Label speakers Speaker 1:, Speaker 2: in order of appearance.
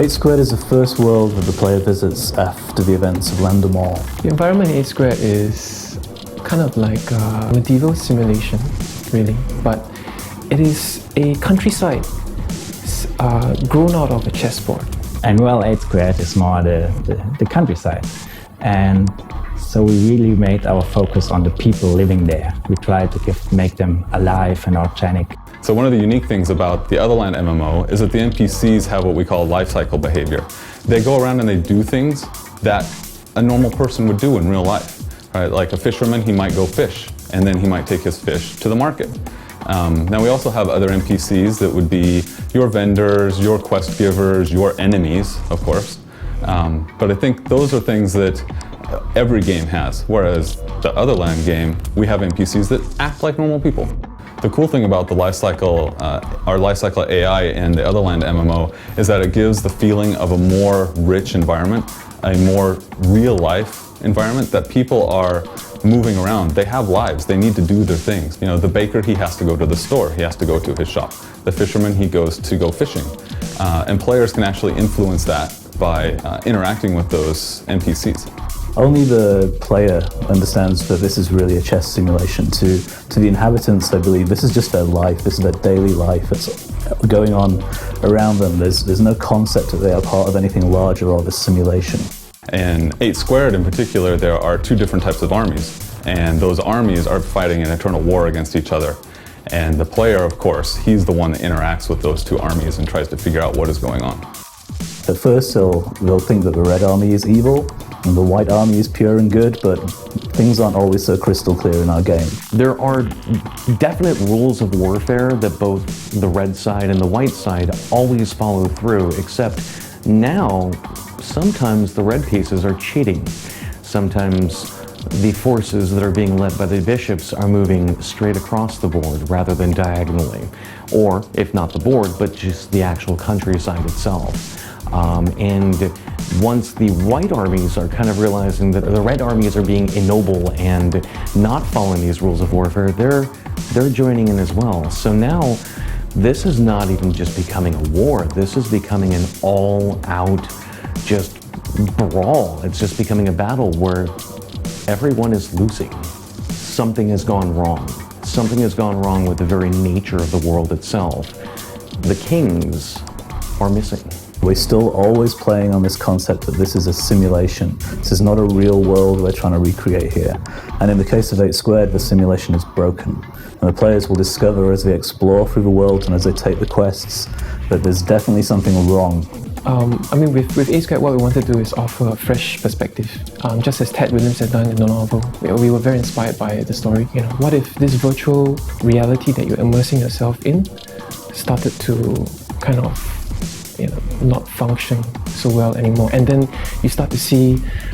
Speaker 1: EightSquared is the first world that the player visits after the events of Lambda Mall.
Speaker 2: The environment in EightSquared is kind of like a medieval simulation, really, but it is a countryside grown out of a chessboard.
Speaker 3: And well, EightSquared is more the countryside. And so we really made our focus on the people living there. We tried to make them alive and organic.
Speaker 4: So one of the unique things about the Otherland MMO is that the NPCs have what we call lifecycle behavior. They go around and they do things that a normal person would do in real life. Right? Like a fisherman, he might go fish, and then he might take his fish to the market. Now we also have other NPCs that would be your vendors, your quest givers, your enemies, of course. But I think those are things that every game has, whereas the Otherland game, we have NPCs that act like normal people. The cool thing about the lifecycle, our lifecycle AI in the Otherland MMO is that it gives the feeling of a more rich environment, a more real life environment that people are moving around. They have lives, they need to do their things. You know, the baker, he has to go to the store, he has to go to his shop. The fisherman, he goes to go fishing. And players can actually influence that by interacting with those NPCs.
Speaker 1: Only the player understands that this is really a chess simulation. To the inhabitants, they believe this is just their life, this is their daily life. It's going on around them. There's no concept that they are part of anything larger or of a simulation.
Speaker 4: In EightSquared in particular, there are two different types of armies, and those armies are fighting an eternal war against each other. And the player, of course, he's the one that interacts with those two armies and tries to figure out what is going on.
Speaker 1: At first, they'll think that the red army is evil, and the white army is pure and good, but things aren't always so crystal clear in our game.
Speaker 5: There are definite rules of warfare that both the red side and the white side always follow through, except now, sometimes the red pieces are cheating. Sometimes the forces that are being led by the bishops are moving straight across the board rather than diagonally. Or, if not the board, but just the actual countryside itself. And once the white armies are kind of realizing that the red armies are being ignoble and not following these rules of warfare, they're joining in as well. So now, this is not even just becoming a war, this is becoming an all-out just brawl. It's just becoming a battle where everyone is losing. Something has gone wrong. Something has gone wrong with the very nature of the world itself. The kings are missing.
Speaker 1: We're still always playing on this concept that this is a simulation. This is not a real world we're trying to recreate here. And in the case of EightSquared, the simulation is broken. And the players will discover as they explore through the world and as they take the quests that there's definitely something wrong.
Speaker 2: I mean, with EightSquared, what we wanted to do is offer a fresh perspective. Just as Ted Williams had done in the novel, we were very inspired by the story. You know, what if this virtual reality that you're immersing yourself in started to kind of, not function so well anymore, and then you start to see